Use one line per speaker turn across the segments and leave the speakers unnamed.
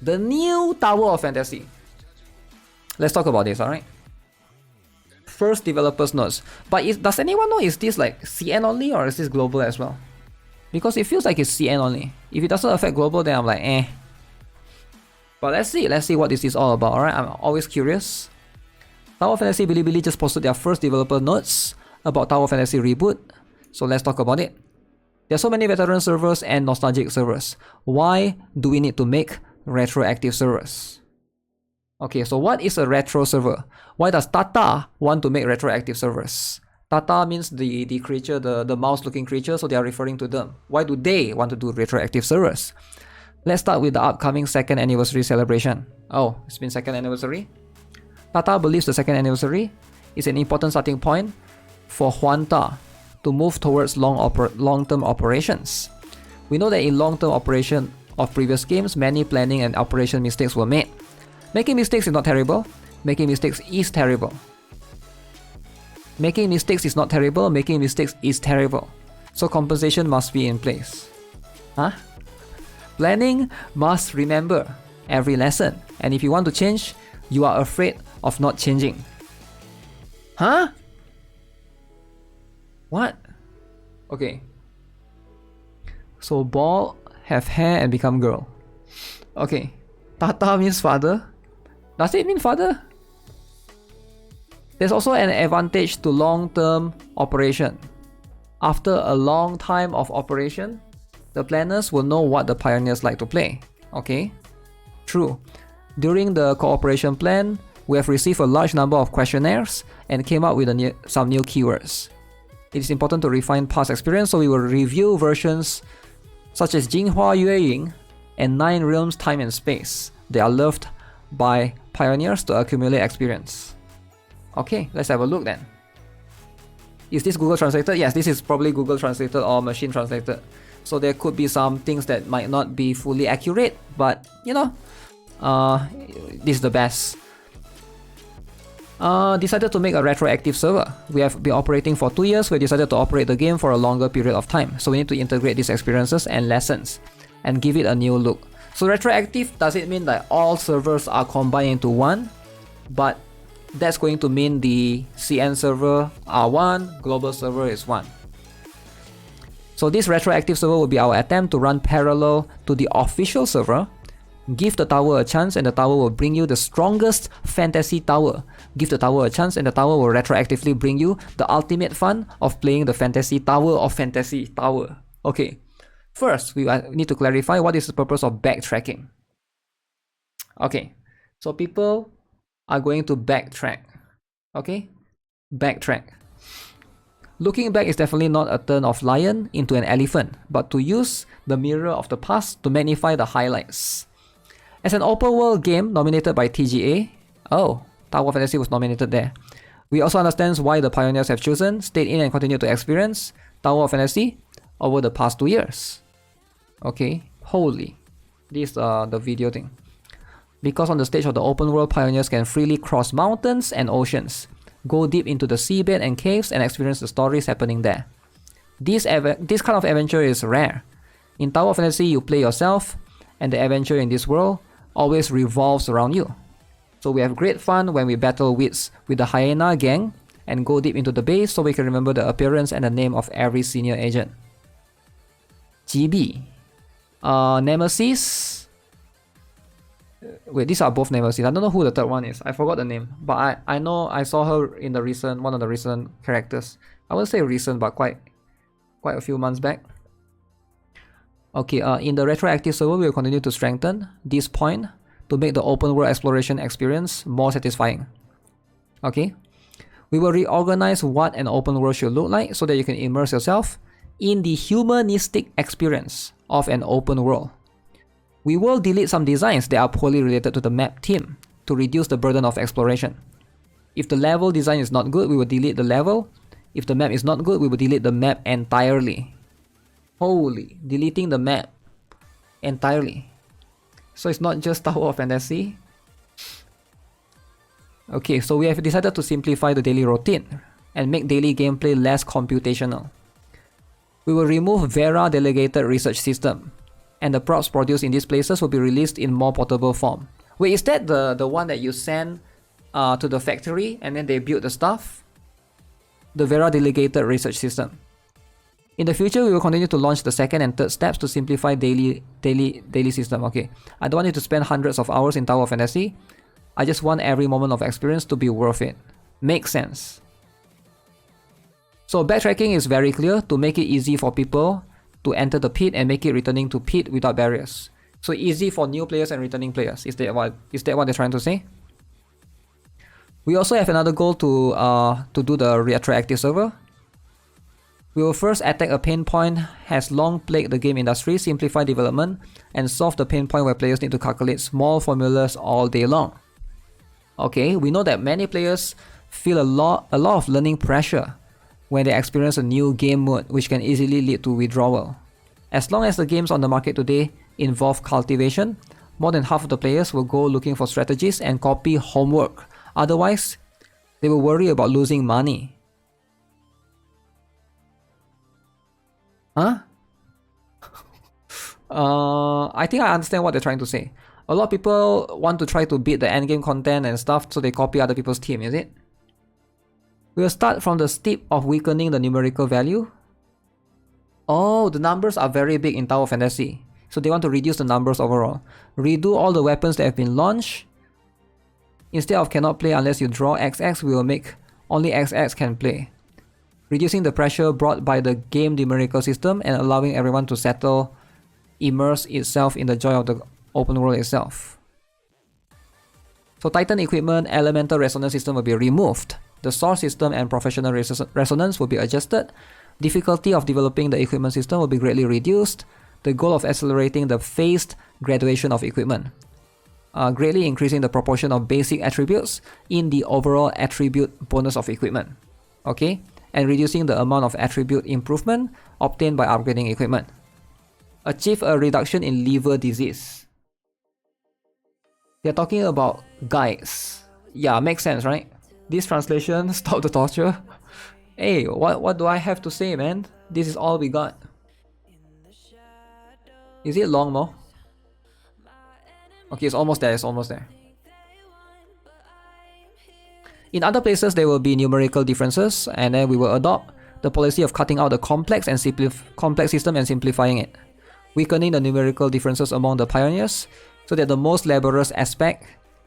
The new Tower of Fantasy. Let's talk about this, alright? First developers notes. But does anyone know, is this like CN only or is this global as well? Because it feels like it's CN only. If it doesn't affect global, then I'm like, eh. But let's see what this is all about, alright? I'm always curious. Tower of Fantasy Bilibili just posted their first developer notes about Tower of Fantasy Reboot. So let's talk about it. There are so many veteran servers and nostalgic servers. Why do we need to make retroactive servers? Okay, so what is a retro server? Why does Tata want to make retroactive servers? Tata means the creature, the mouse-looking creature, so they are referring to them. Why do they want to do retroactive servers? Let's start with the upcoming 2nd anniversary celebration. Oh, it's been 2nd anniversary? Tata believes the 2nd anniversary is an important starting point for Huanta to move towards long-term operations. We know that in long-term operation of previous games, many planning and operation mistakes were made. Making mistakes is not terrible. Making mistakes is terrible. Making mistakes is not terrible. Making mistakes is terrible. So compensation must be in place. Huh? Planning must remember every lesson. And if you want to change, you are afraid of not changing. Huh? What? Okay. So ball, have hair and become girl. Okay. Tata means father. Does it mean father? There's also an advantage to long-term operation. After a long time of operation, the planners will know what the pioneers like to play. Okay? True. During the cooperation plan, we have received a large number of questionnaires and came up with some new keywords. It is important to refine past experience, so we will review versions such as Jinghua Yueying and 9 Realms Time and Space. They are loved by pioneers to accumulate experience. Okay, let's have a look then. Is this Google Translated? Yes, this is probably Google Translated or machine translated. So there could be some things that might not be fully accurate, but you know, this is the best. Decided to make a retroactive server. We have been operating for 2 years. We decided to operate the game for a longer period of time. So we need to integrate these experiences and lessons and give it a new look. So retroactive, does it mean that all servers are combined into one? But that's going to mean the CN server are one, global server is one. So this retroactive server will be our attempt to run parallel to the official server. Give the tower a chance and the tower will bring you the strongest fantasy tower. Give the tower a chance and the tower will retroactively bring you the ultimate fun of playing the fantasy tower of fantasy tower. Okay, first we need to clarify what is the purpose of backtracking. Okay, so people are going to backtrack. Okay, backtrack. Looking back is definitely not a turn of lion into an elephant, but to use the mirror of the past to magnify the highlights. As an open world game nominated by TGA, oh, Tower of Fantasy was nominated there. We also understand why the pioneers have chosen, stayed in and continued to experience Tower of Fantasy over the past 2 years. Okay, holy. This the video thing. Because on the stage of the open world, pioneers can freely cross mountains and oceans, go deep into the seabed and caves and experience the stories happening there. This kind of adventure is rare. In Tower of Fantasy, you play yourself, and the adventure in this world always revolves around you. So we have great fun when we battle wits with the hyena gang and go deep into the base so we can remember the appearance and the name of every senior agent. GB. Nemesis. Wait, these are both Nemesis. I don't know who the third one is. I forgot the name. But I know I saw her in the one of the recent characters. I wouldn't say recent, but quite a few months back. Okay, in the retroactive server, we will continue to strengthen this point to make the open world exploration experience more satisfying. Okay, we will reorganize what an open world should look like so that you can immerse yourself in the humanistic experience of an open world. We will delete some designs that are poorly related to the map theme to reduce the burden of exploration. If the level design is not good, we will delete the level. If the map is not good, we will delete the map entirely. Holy, deleting the map entirely. So it's not just Tower of Fantasy. Okay, so we have decided to simplify the daily routine and make daily gameplay less computational. We will remove Vera delegated research system. and the props produced in these places will be released in more portable form. Wait, is that the one that you send to the factory and then they build the stuff? The Vera Delegated Research System. In the future, we will continue to launch the second and third steps to simplify daily system. Okay, I don't want you to spend hundreds of hours in Tower of Fantasy. I just want every moment of experience to be worth it. Makes sense. So backtracking is very clear to make it easy for people to enter the pit and make it returning to pit without barriers. So easy for new players and returning players. Is that what they're trying to say? We also have another goal to do the retroactive server. We will first attack a pain point has long plagued the game industry, simplify development, and solve the pain point where players need to calculate small formulas all day long. Okay, we know that many players feel a lot of learning pressure when they experience a new game mode, which can easily lead to withdrawal. As long as the games on the market today involve cultivation, more than half of the players will go looking for strategies and copy homework. Otherwise, they will worry about losing money. Huh? I think I understand what they're trying to say. A lot of people want to try to beat the endgame content and stuff, so they copy other people's team, is it? We'll start from the step of weakening the numerical value. Oh, the numbers are very big in Tower of Fantasy, so they want to reduce the numbers overall. Redo all the weapons that have been launched. Instead of cannot play unless you draw XX, we will make only XX can play, reducing the pressure brought by the game numerical system and allowing everyone to immerse itself in the joy of the open world itself. So Titan equipment elemental resonance system will be removed. The source system and professional resonance will be adjusted. Difficulty of developing the equipment system will be greatly reduced. The goal of accelerating the phased graduation of equipment, greatly increasing the proportion of basic attributes in the overall attribute bonus of equipment. Okay, and reducing the amount of attribute improvement obtained by upgrading equipment. Achieve a reduction in liver disease. They're talking about guides. Yeah, makes sense, right? This translation, stop the torture. Hey, what do I have to say, man? This is all we got. Is it long more? Okay, it's almost there, In other places, there will be numerical differences, and then we will adopt the policy of cutting out the complex system and simplifying it, weakening the numerical differences among the pioneers, so that the most laborious aspect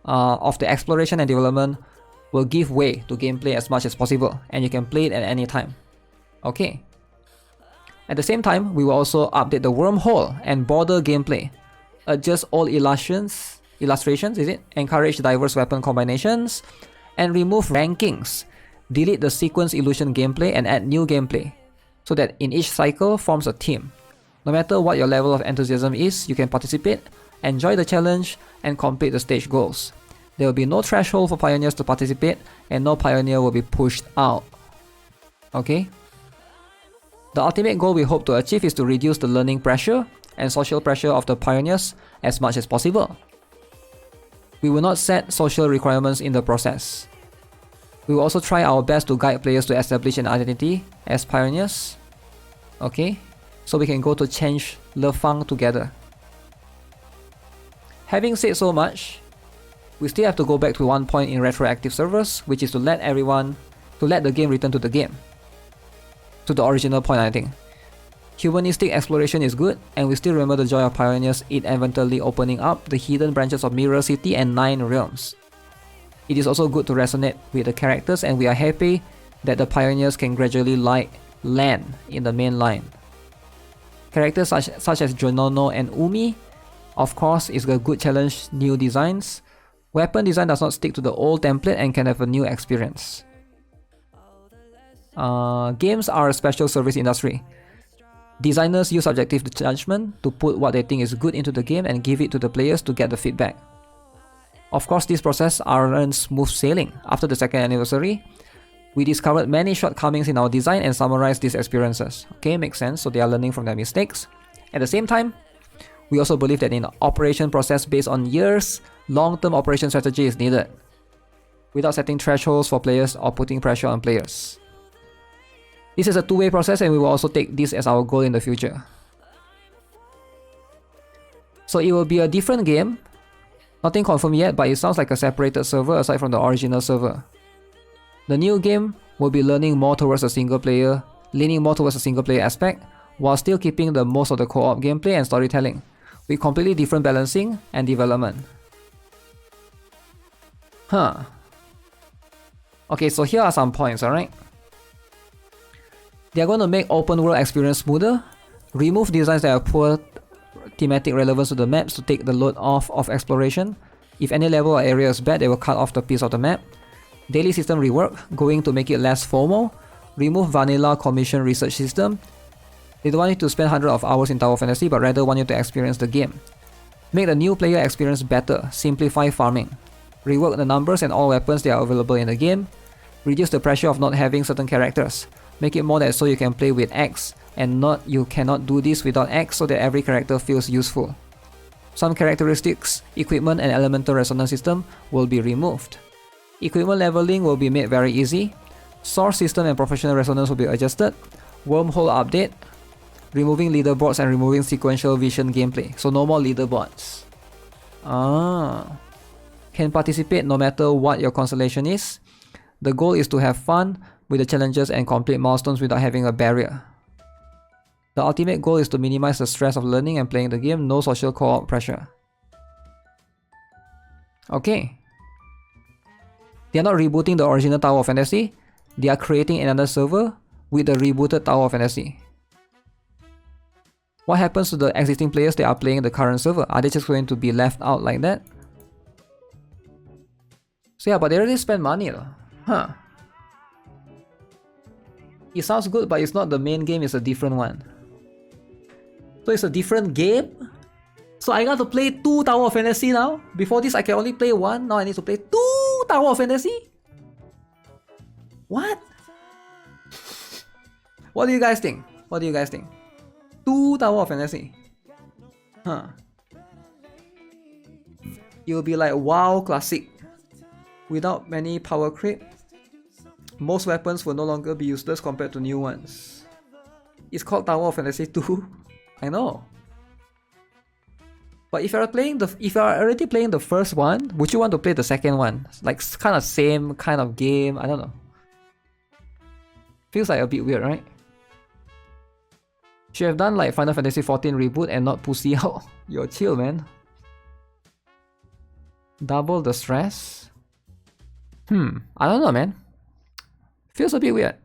of the exploration and development will give way to gameplay as much as possible, and you can play it at any time. Okay. At the same time, we will also update the wormhole and border gameplay, adjust all illustrations, encourage diverse weapon combinations, and remove rankings, delete the sequence illusion gameplay and add new gameplay, so that in each cycle forms a team. No matter what your level of enthusiasm is, you can participate, enjoy the challenge, and complete the stage goals. There will be no threshold for pioneers to participate, and no pioneer will be pushed out. Okay? The ultimate goal we hope to achieve is to reduce the learning pressure and social pressure of the pioneers as much as possible. We will not set social requirements in the process. We will also try our best to guide players to establish an identity as pioneers. Okay? So we can go to change Le Fang together. Having said so much, we still have to go back to one point in retroactive servers, which is to let the game return to the game. To the original point, I think. Humanistic exploration is good, and we still remember the joy of pioneers inadvertently opening up the hidden branches of Mirror City and 9 realms. It is also good to resonate with the characters, and we are happy that the pioneers can gradually land in the main line. Characters such as Jonono and Umi, of course, is a good challenge. New designs. Weapon design does not stick to the old template and can have a new experience. Games are a special service industry. Designers use subjective judgment to put what they think is good into the game and give it to the players to get the feedback. Of course, this process aren't smooth sailing. After the second anniversary, we discovered many shortcomings in our design and summarized these experiences. Okay, makes sense, so they are learning from their mistakes. At the same time, we also believe that in operation process based on years, long-term operation strategy is needed, without setting thresholds for players or putting pressure on players. This is a two-way process, and we will also take this as our goal in the future. So it will be a different game. Nothing confirmed yet, but it sounds like a separated server aside from the original server. The new game will be leaning more towards a single player aspect, while still keeping the most of the co-op gameplay and storytelling, with completely different balancing and development. Okay, so here are some points, alright? They are going to make open world experience smoother, remove designs that have poor thematic relevance to the maps to take the load off of exploration. If any level or area is bad, they will cut off the piece of the map. Daily system rework, going to make it less FOMO. Remove vanilla commission research system. They don't want you to spend hundreds of hours in Tower Fantasy, but rather want you to experience the game. Make the new player experience better, simplify farming. Rework the numbers and all weapons that are available in the game. Reduce the pressure of not having certain characters. Make it more that so you can play with X, and not you cannot do this without X, so that every character feels useful. Some characteristics, equipment and elemental resonance system will be removed. Equipment leveling will be made very easy. Source system and professional resonance will be adjusted. Wormhole update. Removing leaderboards and removing sequential vision gameplay. So no more leaderboards. Can participate no matter what your constellation is. The goal is to have fun with the challenges and complete milestones without having a barrier. The ultimate goal is to minimize the stress of learning and playing the game, no social co-op pressure. Okay. They are not rebooting the original Tower of Fantasy, they are creating another server with the rebooted Tower of Fantasy. What happens to the existing players that are playing the current server? Are they just going to be left out like that? So yeah, but they already spent money though. It sounds good, but it's not the main game, it's a different one. So it's a different game? So I got to play 2 Tower of Fantasy now? Before this I can only play 1, now I need to play 2 Tower of Fantasy? What? What do you guys think? What do you guys think? 2 Tower of Fantasy? It will be like WoW Classic. Without many power creep. Most weapons will no longer be useless compared to new ones. It's called Tower of Fantasy 2. I know. But if you're already playing the first one, would you want to play the second one? Like kind of same kind of game, I don't know. Feels like a bit weird, right? Should have done like Final Fantasy XIV reboot and not pussy out. Yo, chill, man. Double the stress? I don't know, man. Feels a bit weird.